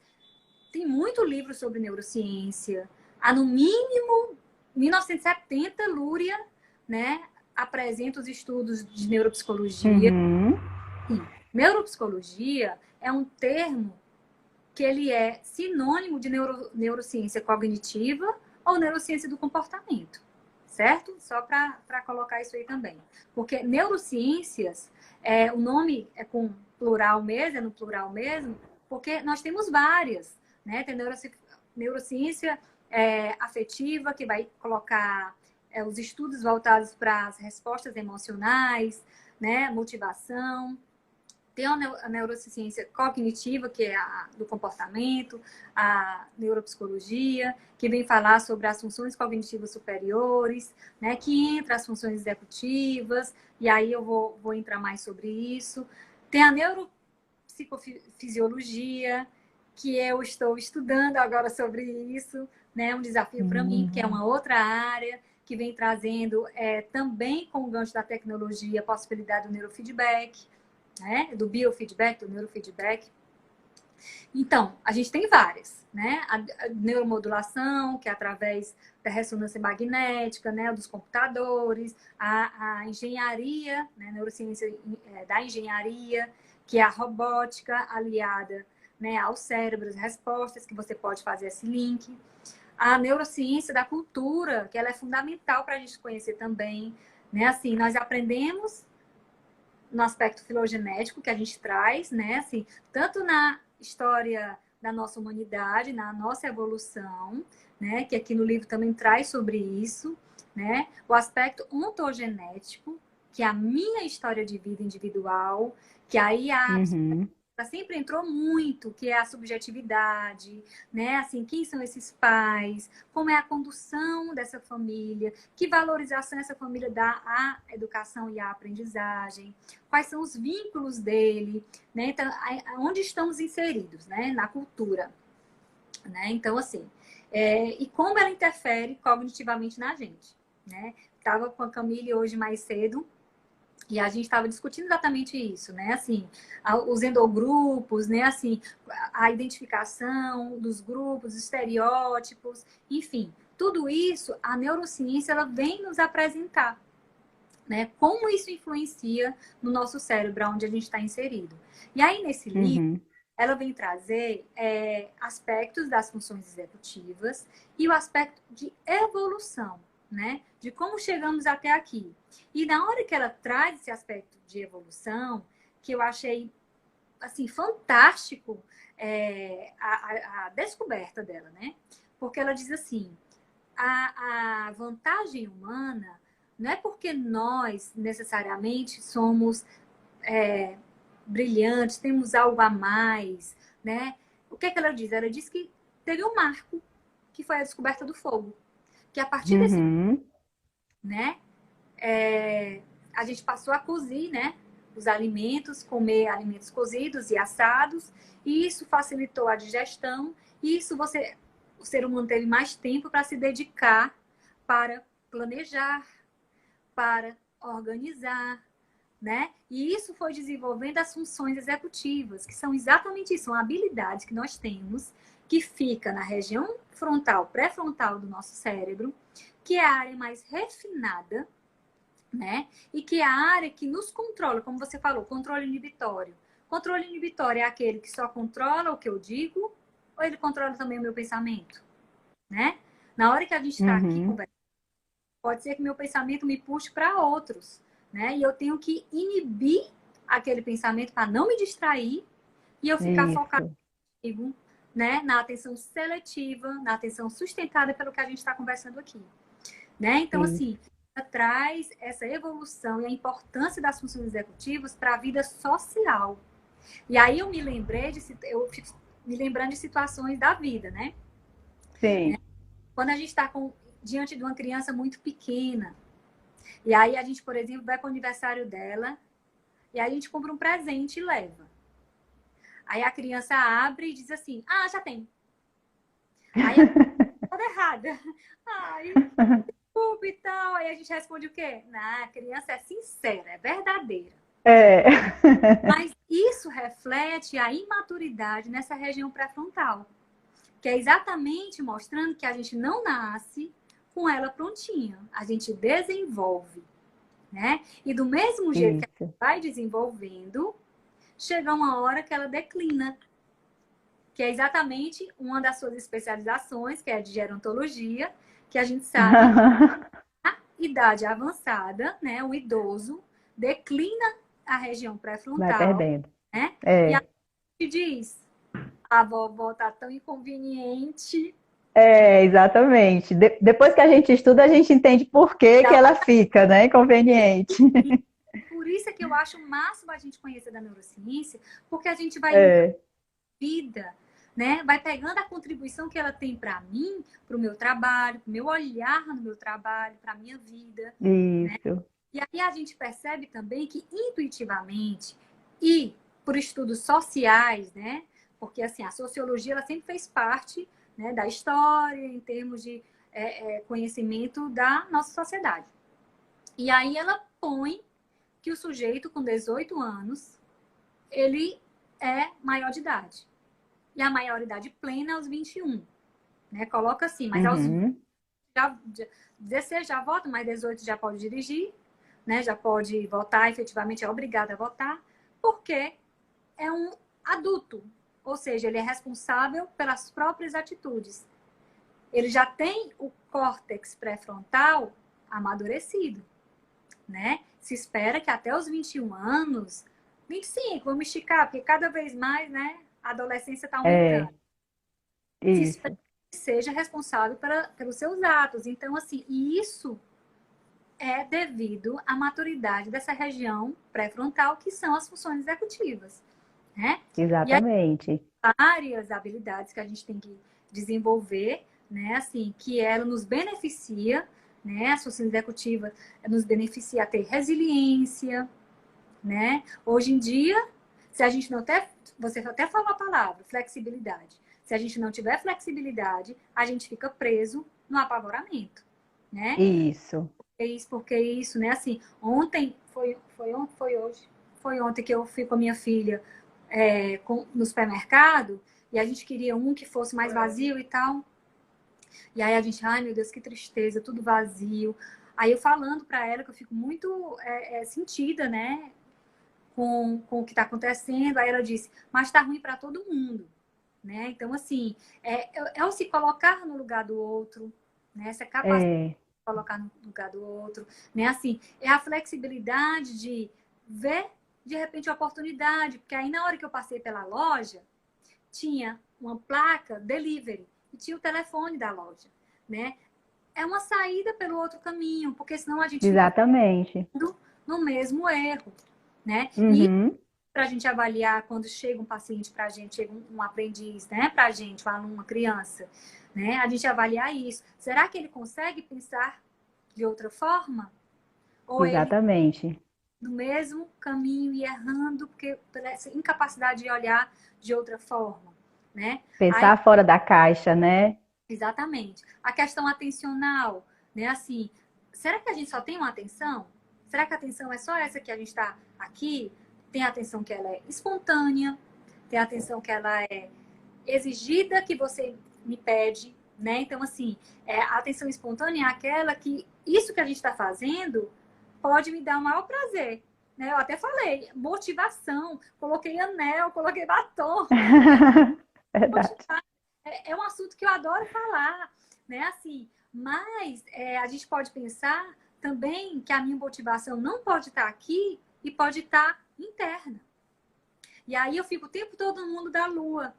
tem muito livro sobre neurociência. Há, no mínimo, 1970, Lúria, né, apresenta os estudos de neuropsicologia.
uhum.
Sim, neuropsicologia é um termo que ele é sinônimo de neurociência cognitiva ou neurociência do comportamento, certo? Só para colocar isso aí também. Porque neurociências, o nome é com plural mesmo, é no plural mesmo, porque nós temos várias, né? Tem neurociência afetiva, que vai colocar os estudos voltados para as respostas emocionais, né? Motivação. Tem a neurociência cognitiva, que é a do comportamento, a neuropsicologia, que vem falar sobre as funções cognitivas superiores, né, que entra as funções executivas, e aí eu vou entrar mais sobre isso. Tem a neuropsicofisiologia, que eu estou estudando agora sobre isso, né, um desafio para mim, que é uma outra área, que vem trazendo também com o gancho da tecnologia a possibilidade do neurofeedback, né? Do biofeedback, do neurofeedback. Então, a gente tem várias, né? A neuromodulação, que é através da ressonância magnética, né? Dos computadores, a engenharia, né? Neurociência da engenharia, que é a robótica aliada, né? Ao cérebro, as respostas, que você pode fazer esse link. A neurociência da cultura, que ela é fundamental para a gente conhecer também, né? Assim, nós aprendemos no aspecto filogenético que a gente traz, né? Assim, tanto na história da nossa humanidade, na nossa evolução, né? Que aqui no livro também traz sobre isso, né? O aspecto ontogenético, que é a minha história de vida individual, que aí
Uhum.
sempre entrou muito, que é a subjetividade, né? Assim, quem são esses pais? Como é a condução dessa família? Que valorização essa família dá à educação e à aprendizagem? Quais são os vínculos dele? Né? Então, onde estamos inseridos, né? Na cultura, né? Então, assim, e como ela interfere cognitivamente na gente, né? Estava com a Camille hoje mais cedo, e a gente estava discutindo exatamente isso, né? Assim, os endogrupos, né? Assim, a identificação dos grupos, estereótipos, enfim, tudo isso a neurociência ela vem nos apresentar, né? Como isso influencia no nosso cérebro, onde a gente está inserido. E aí nesse livro
Uhum.
ela vem trazer aspectos das funções executivas e o aspecto de evolução, né? De como chegamos até aqui. E na hora que ela traz esse aspecto de evolução, que eu achei assim fantástico a descoberta dela, né? Porque ela diz assim: a vantagem humana não é porque nós necessariamente somos brilhantes, temos algo a mais, né? O que é que ela diz? Ela diz que teve um marco, que foi a descoberta do fogo. Que a partir desse,
Uhum.
né, a gente passou a cozir, né, os alimentos, comer alimentos cozidos e assados, e isso facilitou a digestão, e isso o ser humano teve mais tempo para se dedicar para planejar, para organizar, né? E isso foi desenvolvendo as funções executivas, que são exatamente isso, são habilidades que nós temos, que fica na região frontal, pré-frontal do nosso cérebro, que é a área mais refinada, né? E que é a área que nos controla, como você falou, controle inibitório. Controle inibitório é aquele que só controla o que eu digo, ou ele controla também o meu pensamento, né? Na hora que a gente está aqui
Uhum.
conversando, pode ser que meu pensamento me puxe para outros, né? E eu tenho que inibir aquele pensamento para não me distrair e eu ficar focado,
Isso,
né? Na atenção seletiva, na atenção sustentada pelo que a gente está conversando aqui, né? Então,
isso.
assim, traz essa evolução e a importância das funções executivas para a vida social. E aí eu fico me lembrando de situações da vida, né?
Sim.
Quando a gente está diante de uma criança muito pequena, e aí a gente, por exemplo, vai para o aniversário dela, e aí a gente compra um presente e leva. Aí a criança abre e diz assim, ah, já tem. Aí a toda errada. Ai, desculpa e tal. Aí a gente responde o quê? Não, a criança é sincera, é verdadeira.
É.
Mas isso reflete a imaturidade nessa região pré-frontal, que é exatamente mostrando que a gente não nasce com ela prontinha, a gente desenvolve, né? E do mesmo jeito que a
Isso.
gente vai desenvolvendo, chega uma hora que ela declina, que é exatamente uma das suas especializações, que é a de gerontologia, que a gente sabe que a idade avançada, né, o idoso, declina a região
Vai
pré-frontal,
perdendo.
né? E a
É.
gente diz, a vovó tá tão inconveniente.
É, exatamente. Depois que a gente estuda, a gente entende por que que ela fica, né? Inconveniente.
Por isso é que eu acho o máximo a gente conhecer da neurociência, porque a gente vai entender
É,
a vida, né? Vai pegando a contribuição que ela tem para mim, para o meu trabalho, para o meu olhar no meu trabalho, para a minha vida, né?
isso.
E aí a gente percebe também que intuitivamente e por estudos sociais, né? Porque assim, a sociologia ela sempre fez parte, né, da história em termos de conhecimento da nossa sociedade. E aí ela põe que o sujeito com 18 anos, ele é maior de idade. E a maioridade plena é aos 21, né? Coloca assim, mas aos 20
Uhum.
já, 16 já vota, mas 18 já pode dirigir, né? Já pode votar, efetivamente é obrigado a votar, porque é um adulto, ou seja, ele é responsável pelas próprias atitudes. Ele já tem o córtex pré-frontal amadurecido, né? Se espera que até os 21 anos, 25, vamos esticar, porque cada vez mais, né, a adolescência está aumentando.
É,
Se espera
isso.
que seja responsável pelos seus atos. Então, assim, isso é devido à maturidade dessa região pré-frontal, que são as funções executivas, né? E aí,
Exatamente.
várias habilidades que a gente tem que desenvolver, né? Assim, que ela nos beneficia, né? A função executiva nos beneficia a ter resiliência, né? Hoje em dia, se a gente não ter, você até falou a palavra, flexibilidade. Se a gente não tiver flexibilidade, a gente fica preso no apavoramento, né?
Isso.
Porque isso, né? Assim, ontem, foi hoje? Foi ontem que eu fui com a minha filha no supermercado e a gente queria um que fosse mais vazio e tal. E aí a gente, ai meu Deus, que tristeza, tudo vazio. Aí eu falando para ela que eu fico muito sentida, né? Com o que está acontecendo. Aí ela disse, mas está ruim para todo mundo, né? Então, assim, é o se colocar no lugar do outro, né? Essa capacidade
É,
de colocar no lugar do outro, né? Assim, é a flexibilidade de ver, de repente, a oportunidade, porque aí na hora que eu passei pela loja, tinha uma placa delivery e tinha o telefone da loja, né? É uma saída pelo outro caminho, porque senão a gente fica
exatamente.
no mesmo erro, né? E
Uhum.
para a gente avaliar quando chega um paciente para a gente, chega um aprendiz, né, para a gente, um aluno, uma criança, né? A gente avaliar isso. Será que ele consegue pensar de outra forma? Ou ele
Exatamente.
no mesmo caminho e errando porque por essa incapacidade de olhar de outra forma, né? Aí,
Pensar fora da caixa, né?
exatamente. A questão atencional, né? Assim, será que a gente só tem uma atenção? Será que a atenção é só essa que a gente está aqui? Tem a atenção que ela é espontânea, tem a atenção que ela é exigida, que você me pede, né? Então, assim, a atenção espontânea é aquela que isso que a gente está fazendo pode me dar o maior prazer. Né? Eu até falei, motivação, coloquei anel, coloquei batom.
Verdade.
É um assunto que eu adoro falar, né? Assim, mas a gente pode pensar também que a minha motivação não pode estar aqui e pode estar interna. E aí eu fico o tempo todo no mundo da lua,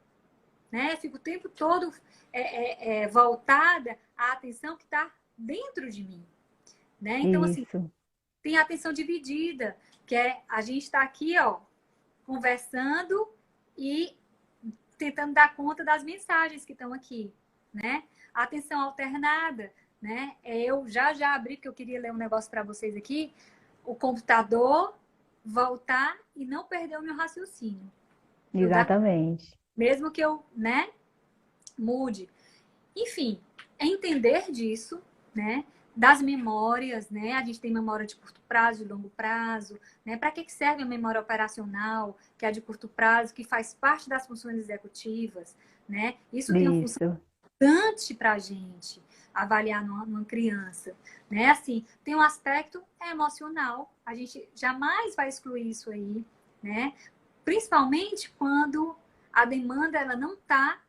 né? Eu fico o tempo todo voltada à atenção que está dentro de mim, né? Então, assim,
Isso.
tem a atenção dividida, que é a gente está aqui, ó, conversando e tentando dar conta das mensagens que estão aqui, né? A atenção alternada, né? Eu já abri, porque eu queria ler um negócio para vocês aqui. O computador voltar e não perder o meu raciocínio. Eu dar,
Exatamente.
mesmo que eu, né, mude. Enfim, é entender disso, né? Das memórias, né? A gente tem memória de curto prazo, de longo prazo, né? Para que serve a memória operacional, que é a de curto prazo, que faz parte das funções executivas, né? Isso tem uma função
Isso.
importante para a gente avaliar numa criança, né? Assim, tem um aspecto emocional, a gente jamais vai excluir isso aí, né? Principalmente quando a demanda ela não está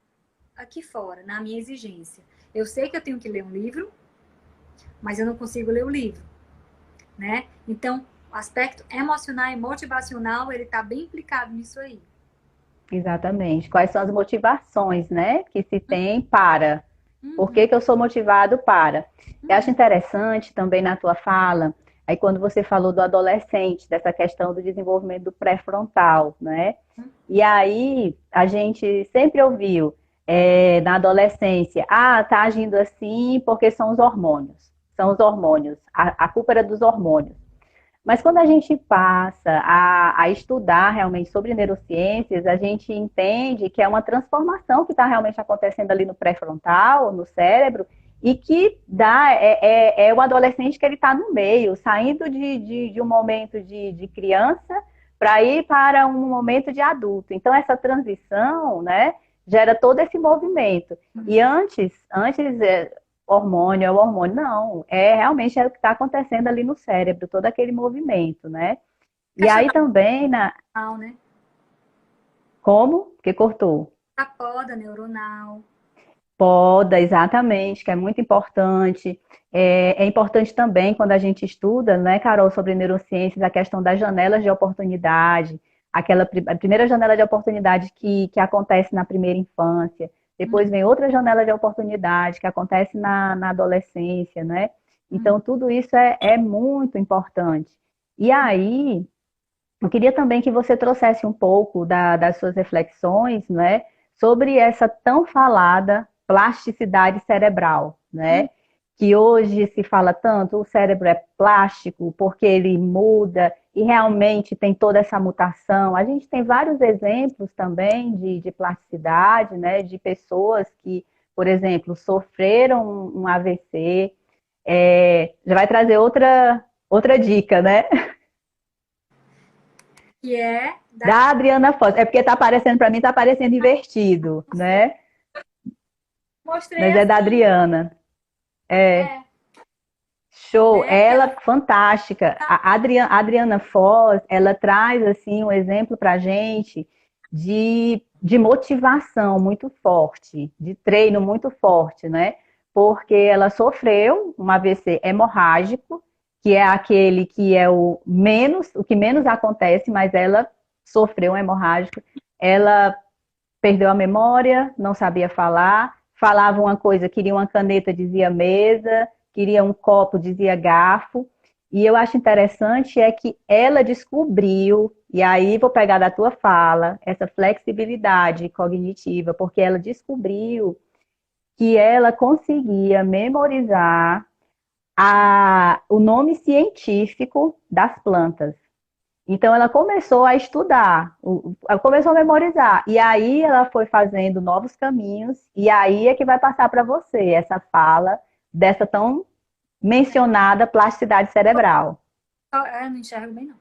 aqui fora, na minha exigência. Eu sei que eu tenho que ler um livro, mas eu não consigo ler o livro, né? Então, o aspecto emocional e motivacional, ele está bem implicado nisso aí.
Exatamente. Quais são as motivações, né, que se tem para? Por que
Uhum,
que eu sou motivado para? Eu acho
uhum,
interessante também na tua fala, aí quando você falou do adolescente, dessa questão do desenvolvimento do pré-frontal, né? E aí a gente sempre ouviu na adolescência, tá agindo assim porque são os hormônios, a culpa era dos hormônios. Mas quando a gente passa a estudar realmente sobre neurociências, a gente entende que é uma transformação que está realmente acontecendo ali no pré-frontal, no cérebro, e que é o adolescente que ele está no meio, saindo de um momento de criança para ir para um momento de adulto. Então, essa transição, né, gera todo esse movimento. E antes hormônio é o hormônio, não. Realmente é o que está acontecendo ali no cérebro, todo aquele movimento, né? E
questão
aí também,
neuronal, né?
como? Que cortou?
A poda neuronal.
Poda, exatamente, que é muito importante. É importante também quando a gente estuda, né, Carol, sobre neurociências, a questão das janelas de oportunidade, a primeira janela de oportunidade que acontece na primeira infância, depois vem outra janela de oportunidade que acontece na adolescência, né? Então, tudo isso é muito importante. E aí, eu queria também que você trouxesse um pouco das suas reflexões, né, sobre essa tão falada plasticidade cerebral, né? Que hoje se fala tanto, o cérebro é plástico porque ele muda e realmente tem toda essa mutação. A gente tem vários exemplos também de plasticidade, né? De pessoas que, por exemplo, sofreram um AVC. Já vai trazer outra dica, né?
Que é
Da Adriana Foz. É porque tá aparecendo para mim, tá aparecendo invertido, né?
mostrei
Mas é da
assim,
Adriana. É,
é,
show.
né? Que
Ela
ela
fantástica. A Adriana Foz, ela traz assim um exemplo pra gente de motivação muito forte, de treino muito forte, né? Porque ela sofreu um AVC hemorrágico, que é aquele que é o que menos acontece, mas ela sofreu um hemorrágico. Ela perdeu a memória, não sabia falar, falava uma coisa, queria uma caneta, dizia mesa, queria um copo, dizia garfo. E eu acho interessante é que ela descobriu, e aí vou pegar da tua fala, essa flexibilidade cognitiva, porque ela descobriu que ela conseguia memorizar o nome científico das plantas. Então ela começou a estudar, ela começou a memorizar, e aí ela foi fazendo novos caminhos, e aí é que vai passar para você essa fala dessa tão mencionada plasticidade cerebral.
Eu não enxergo bem, não.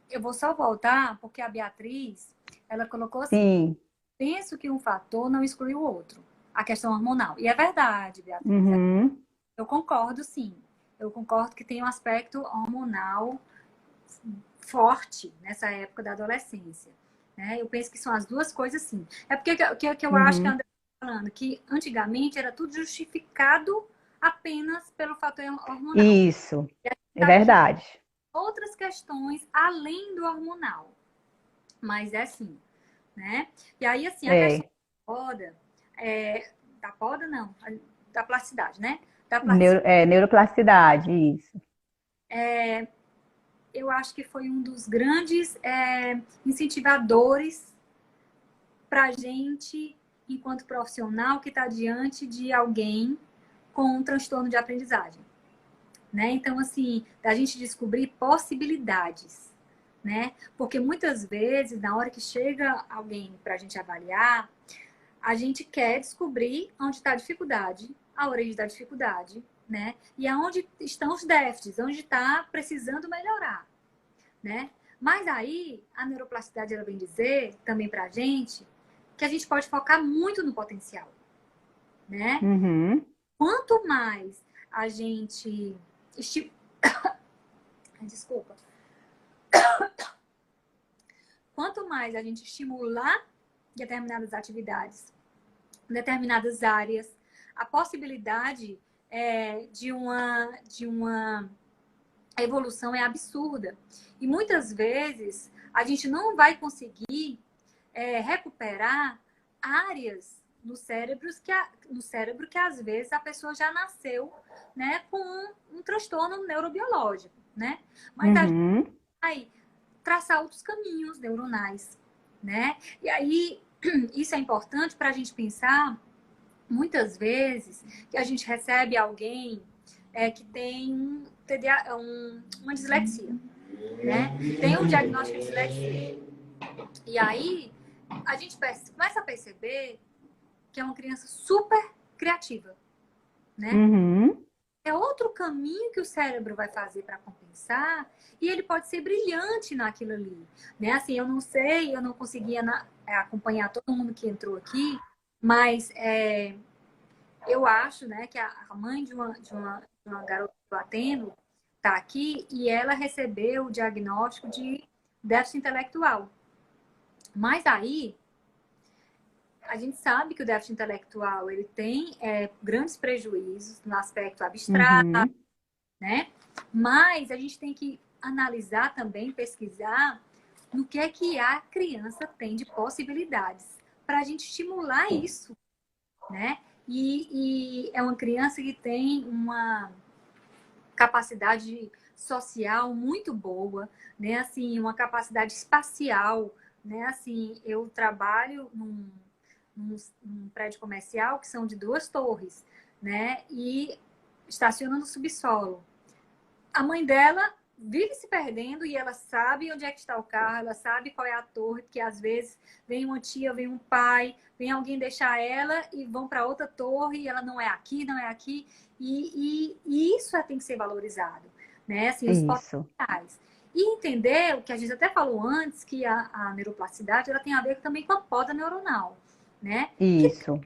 Eu vou só voltar, porque a Beatriz, ela colocou assim,
Sim.
penso que um fator não exclui o outro, a questão hormonal. E é verdade, Beatriz.
Uhum.
Eu concordo, sim. Eu concordo que tem um aspecto hormonal forte nessa época da adolescência. Né? Eu penso que são as duas coisas, sim. É porque que eu acho que a
Uhum.
André está falando, que antigamente era tudo justificado apenas pelo fator hormonal.
Isso,
E a gente
é
sabe que
verdade.
outras questões além do hormonal. Mas é assim, né? E aí, assim, a questão
É.
da poda, da poda não, da plasticidade, né? Da plasticidade.
Neuroplasticidade, isso.
Eu acho que foi um dos grandes incentivadores para a gente, enquanto profissional, que está diante de alguém com um transtorno de aprendizagem. Né? Então, assim, da gente descobrir possibilidades, né? Porque muitas vezes, na hora que chega alguém para a gente avaliar, a gente quer descobrir onde está a dificuldade, a origem da dificuldade, né? E aonde estão os déficits, onde está precisando melhorar, né? Mas aí, a neuroplasticidade, ela vem dizer, também para a gente pode focar muito no potencial, né?
Uhum.
Quanto mais a gente... Desculpa. Quanto mais a gente estimular determinadas atividades, determinadas áreas, a possibilidade de uma evolução é absurda. E muitas vezes a gente não vai conseguir recuperar áreas no cérebro que às vezes a pessoa já nasceu, né, com um transtorno neurobiológico, né? Mas a gente
Uhum.
vai traçar outros caminhos neuronais, né? E aí isso é importante para a gente pensar muitas vezes que a gente recebe alguém que tem uma dislexia, né? Tem um diagnóstico de dislexia. E aí a gente começa a perceber que é uma criança super criativa, né?
Uhum.
É outro caminho que o cérebro vai fazer para compensar e ele pode ser brilhante naquilo ali, né? Assim, eu não sei, eu não conseguia acompanhar todo mundo que entrou aqui, mas eu acho, né, que a mãe de uma garota que eu atendo está aqui e ela recebeu o diagnóstico de déficit intelectual. Mas aí a gente sabe que o déficit intelectual ele tem grandes prejuízos no aspecto abstrato,
Uhum.
né? Mas a gente tem que analisar também, pesquisar no que a criança tem de possibilidades para a gente estimular isso, né? E é uma criança que tem uma capacidade social muito boa, né? Assim, uma capacidade espacial, né? Assim, eu trabalho num prédio comercial que são de 2 torres, né? E estaciona no subsolo. A mãe dela vive se perdendo e ela sabe onde é que está o carro, ela sabe qual é a torre, porque às vezes vem uma tia, vem um pai, vem alguém deixar ela e vão para outra torre e ela não é aqui, não é aqui. E isso tem que ser valorizado, né? Assim, os
Isso.
potenciais. E entender o que a gente até falou antes, que a neuroplasticidade ela tem a ver também com a poda neuronal, né? Que,
Isso.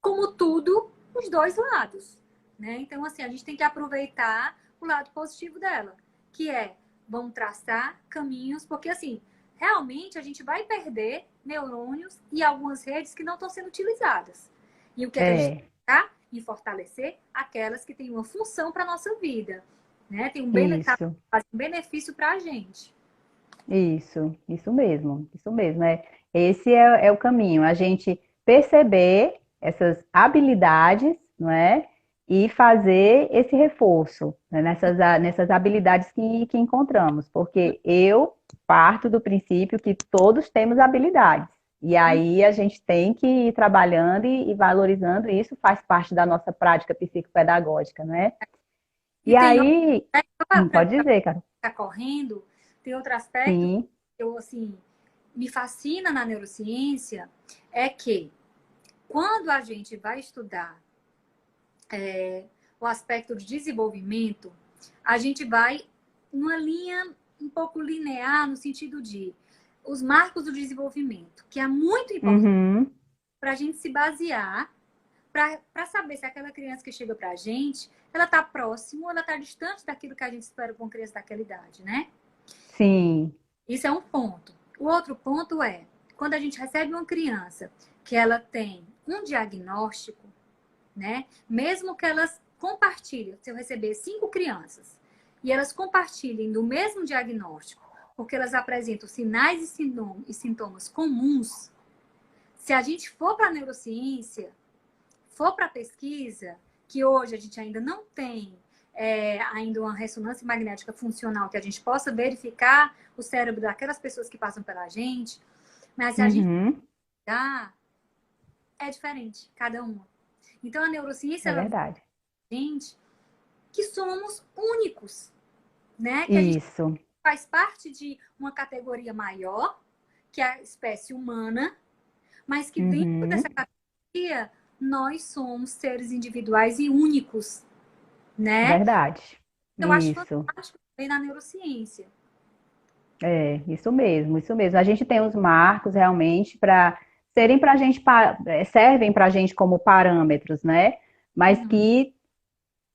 como tudo, os dois lados, né? Então, assim, a gente tem que aproveitar o lado positivo dela, que é, vamos traçar caminhos, porque, assim, realmente a gente vai perder neurônios e algumas redes que não estão sendo utilizadas. E o que é que a gente tem
É.
que focar? Em fortalecer aquelas que têm uma função para a nossa vida, né? Tem
Isso.
um benefício para a gente.
Isso mesmo, isso mesmo. Esse é o caminho, a gente perceber essas habilidades, não é? e fazer esse reforço, né, nessas habilidades que encontramos, porque eu parto do princípio que todos temos habilidades. E aí a gente tem que ir trabalhando e valorizando isso, faz parte da nossa prática psicopedagógica, né?
E
E
tem outro,
aí,
para
pode dizer, cara.
ficar correndo, tem outro aspecto
Sim.
que eu, assim, me fascina na neurociência, é que quando a gente vai estudar o aspecto de desenvolvimento, a gente vai numa linha um pouco linear, no sentido de os marcos do desenvolvimento, que é muito importante
Uhum.
para a gente se basear, para saber se aquela criança que chega para a gente, ela está próximo ou ela está distante daquilo que a gente espera com uma criança daquela idade, né?
Sim.
Isso é um ponto. O outro ponto é, quando a gente recebe uma criança que ela tem um diagnóstico, né? Mesmo que elas compartilhem, se eu receber 5 crianças e elas compartilhem do mesmo diagnóstico, porque elas apresentam sinais e sintomas comuns, se a gente for para a neurociência, for para a pesquisa, que hoje a gente ainda não tem ainda uma ressonância magnética funcional que a gente possa verificar o cérebro daquelas pessoas que passam pela gente, mas se a gente
Uhum.
dá, é diferente, cada uma. Então a neurociência,
É
ela
verdade.
gente que somos únicos, né? Que a gente
Isso.
faz parte de uma categoria maior, que é a espécie humana, mas que dentro
Uhum.
dessa categoria nós somos seres individuais e únicos,
É
né?
verdade.
Eu acho
Isso.
fantástico também na neurociência.
É, isso mesmo, isso mesmo. A gente tem os marcos realmente para serem para a gente, servem para a gente como parâmetros, né? Mas
Uhum.
que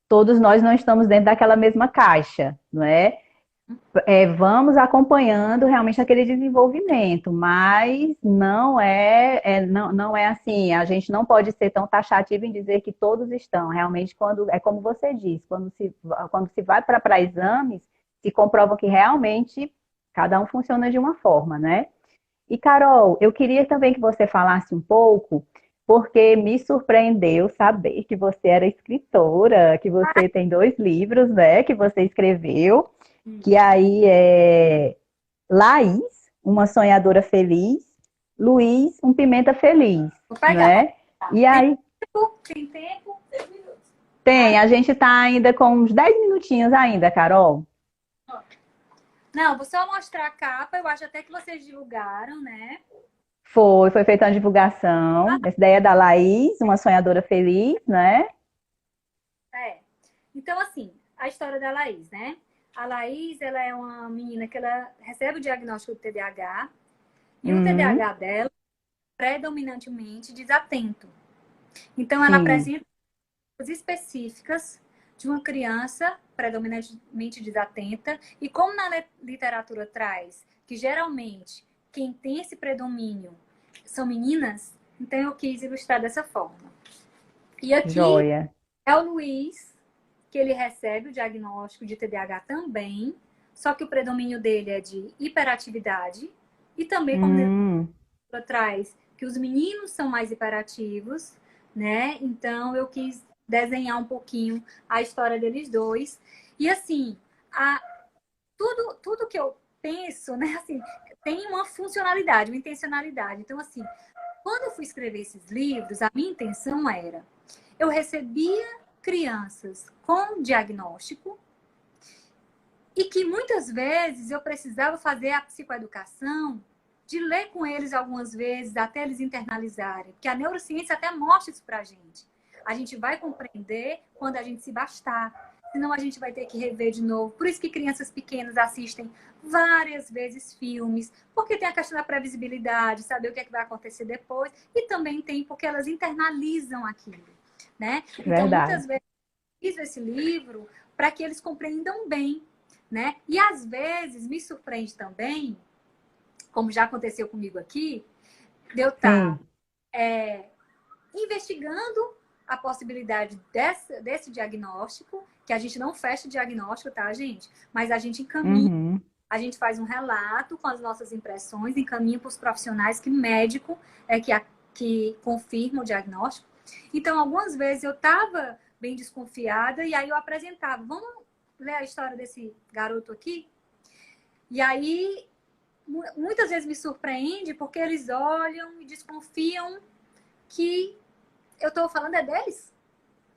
todos nós não estamos dentro daquela mesma caixa, não é? Vamos acompanhando realmente aquele desenvolvimento, mas não é assim, a gente não pode ser tão taxativo em dizer que todos estão. Realmente, quando é como você disse, quando se vai para exames, se comprova que realmente cada um funciona de uma forma, né? E Carol, eu queria também que você falasse um pouco, porque me surpreendeu saber que você era escritora, que você tem 2 livros, né, que você escreveu, que aí é Laís, uma sonhadora feliz, Luiz, um pimenta feliz,
Vou pegar.
né? E
Tem
aí
tempo? Tem tempo?
tem, a gente está ainda com uns 10 minutinhos ainda, Carol.
Não, vou só mostrar a capa. Eu acho até que vocês divulgaram, né?
Foi feita uma divulgação. Essa daí é da Laís, uma sonhadora feliz, né?
É. Então, assim, a história da Laís, né? A Laís, ela é uma menina que ela recebe o diagnóstico do TDAH e o
Uhum,
TDAH dela é predominantemente desatento. Então, ela
sim,
apresenta coisas específicas de uma criança predominantemente desatenta e como na literatura traz que geralmente quem tem esse predomínio são meninas, então eu quis ilustrar dessa forma. E aqui
joia.
é o Luiz, que ele recebe o diagnóstico de TDAH também, só que o predomínio dele é de hiperatividade e também, como
Hum,
traz que os meninos são mais hiperativos, né? Então eu quis desenhar um pouquinho a história deles dois. E assim, tudo que eu penso, né, assim, tem uma funcionalidade, uma intencionalidade. Então, assim, quando eu fui escrever esses livros, a minha intenção era eu recebia crianças com diagnóstico e que muitas vezes eu precisava fazer a psicoeducação de ler com eles algumas vezes até eles internalizarem, porque a neurociência até mostra isso pra gente. A gente vai compreender quando a gente se bastar, senão a gente vai ter que rever de novo. Por isso que crianças pequenas assistem várias vezes filmes, porque tem a questão da previsibilidade, saber o que é que vai acontecer depois, e também tem porque elas internalizam aquilo, né? Então,
verdade.
muitas vezes eu fiz esse livro para que eles compreendam bem, né? E às vezes me surpreende também, como já aconteceu comigo aqui, de eu estar
Sim.
investigando a possibilidade desse diagnóstico, que a gente não fecha o diagnóstico, tá, gente? Mas a gente encaminha,
Uhum.
a gente faz um relato com as nossas impressões, encaminha para os profissionais que médico é que confirma o diagnóstico. Então, algumas vezes eu estava bem desconfiada, e aí eu apresentava, vamos ler a história desse garoto aqui? E aí, muitas vezes me surpreende, porque eles olham e desconfiam que eu estou falando é deles,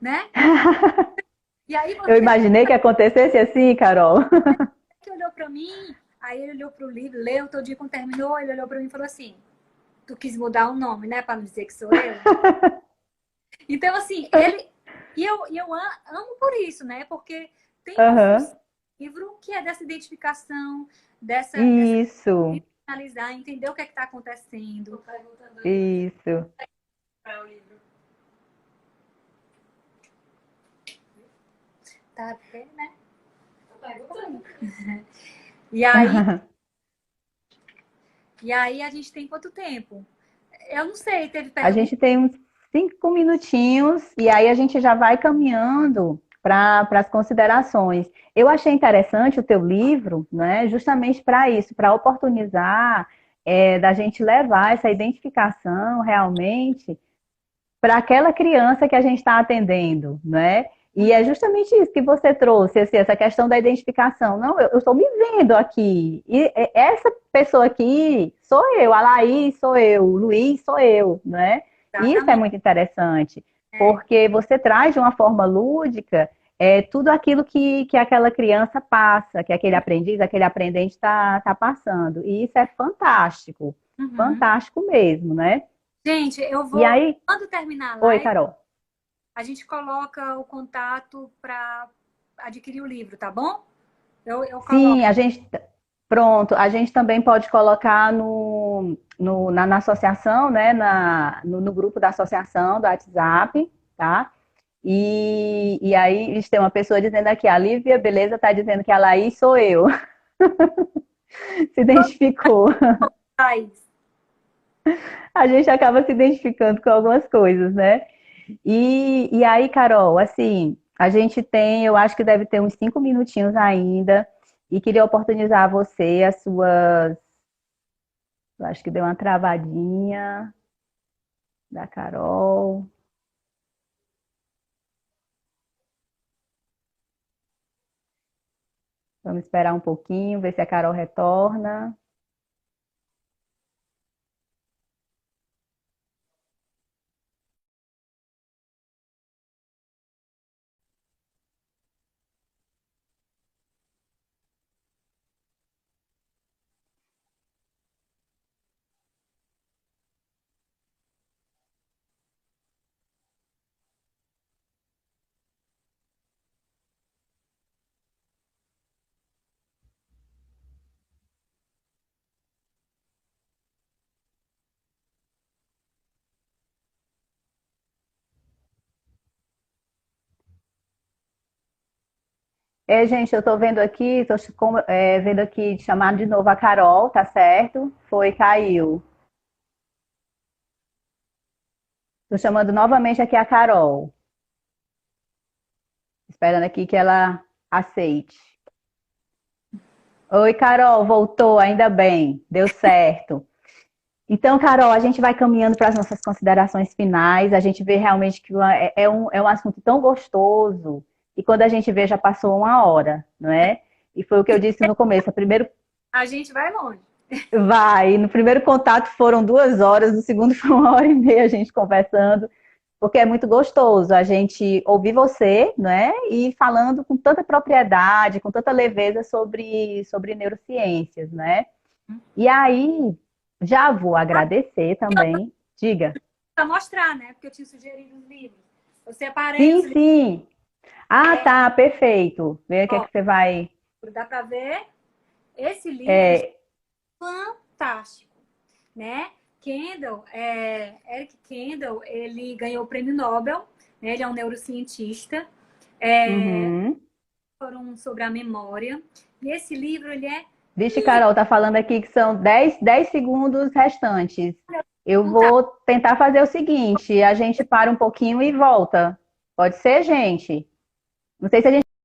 né? E aí
Eu
você
imaginei que acontecesse assim, Carol.
que olhou para mim, aí ele olhou para o livro, leu, todo dia quando terminou, ele olhou para mim e falou assim, tu quis mudar o nome, né, para não dizer que sou eu? Então, assim, ele... E eu amo por isso, né? Porque tem uma
Aham.
função do livro que é dessa identificação, dessa
Isso,
analisar, entender o que é que está acontecendo.
isso.
Tá bem, né? E aí, e aí a gente tem quanto tempo? Eu não sei, teve
A
pergunta?
gente tem uns 5 minutinhos e aí a gente já vai caminhando para as considerações. Eu achei interessante o teu livro, né, justamente para isso, para oportunizar da gente levar essa identificação realmente para aquela criança que a gente está atendendo, né? E é justamente isso que você trouxe, assim, essa questão da identificação. Não, eu estou me vendo aqui. E essa pessoa aqui sou eu, a Laís sou eu, o Luiz sou eu, né? E isso é
Exatamente.
muito interessante,
É.
porque você traz de uma forma lúdica tudo aquilo que aquela criança passa, que aquele aprendiz, aquele aprendente está passando. E isso é fantástico,
Uhum.
fantástico mesmo, né?
Gente, eu
E
vou,
aí,
quando terminar a
oi,
live,
Carol.
a gente coloca o contato para adquirir o livro, tá bom? Eu coloco.
Sim, pronto, a gente também pode colocar na associação, né, no grupo da associação do WhatsApp, tá? E aí, eles têm uma pessoa dizendo aqui, a Lívia, beleza, tá dizendo que a Laís sou eu. Se identificou.
Thaís.
A gente acaba se identificando com algumas coisas, né? E aí, Carol, assim, a gente tem, eu acho que deve ter uns 5 minutinhos ainda, e queria oportunizar você, as suas. Eu acho que deu uma travadinha da Carol. Vamos esperar um pouquinho, ver se a Carol retorna. Gente, eu tô vendo aqui, vendo aqui, chamar de novo a Carol, tá certo? Foi, caiu. Tô chamando novamente aqui a Carol, esperando aqui que ela aceite. Oi, Carol, voltou, ainda bem, deu certo. Então, Carol, a gente vai caminhando para as nossas considerações finais. A gente vê realmente que é um assunto tão gostoso. E quando a gente vê, já passou uma hora, não é? E foi o que eu disse no começo.
A gente vai longe.
No primeiro contato foram 2 horas, no segundo foi 1 hora e meia a gente conversando, porque é muito gostoso a gente ouvir você, não é? E falando com tanta propriedade, com tanta leveza sobre neurociências, né? E aí, já vou agradecer também. Diga.
Para mostrar, né? Porque eu tinha sugerido os livros. Eu separei os
Sim,
livros.
sim. Ah, tá, perfeito. Vê o que é
Ó,
que você vai.
dá para ver. Esse livro é
É,
fantástico, né? Eric Kendall, ele ganhou o prêmio Nobel, né? Ele é um neurocientista.
uhum.
Foram sobre a memória. E esse livro, ele é
Vixe, Carol, tá falando aqui que são 10 segundos restantes. Eu vou tentar fazer o seguinte: a gente para um pouquinho e volta. Pode ser, gente? Não sei se a gente